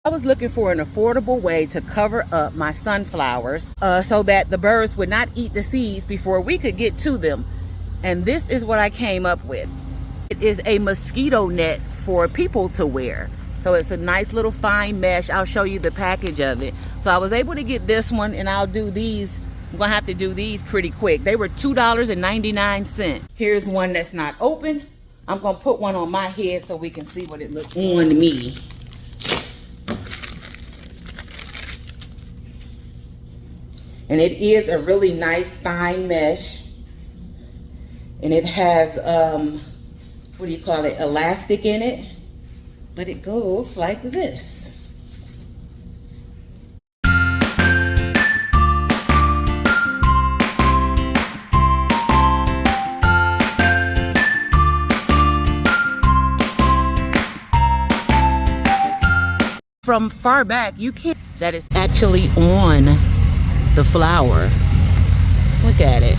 I was looking for an affordable way to cover up my sunflowers so that the birds would not eat the seeds before we could get to them. And this is what I came up with. It is a mosquito net for people to wear. So it's a nice little fine mesh. I'll show you the package of it. So I was able to get this one, and I'll do these. I'm gonna have to do these pretty quick. They were $2.99. Here's one that's not open. I'm gonna put one on my head so we can see what it looks on me. And it is a really nice fine mesh. And it has, what do you call it, elastic in it. But it goes like this. From far back, you can't, that is actually on the flower. Look at it.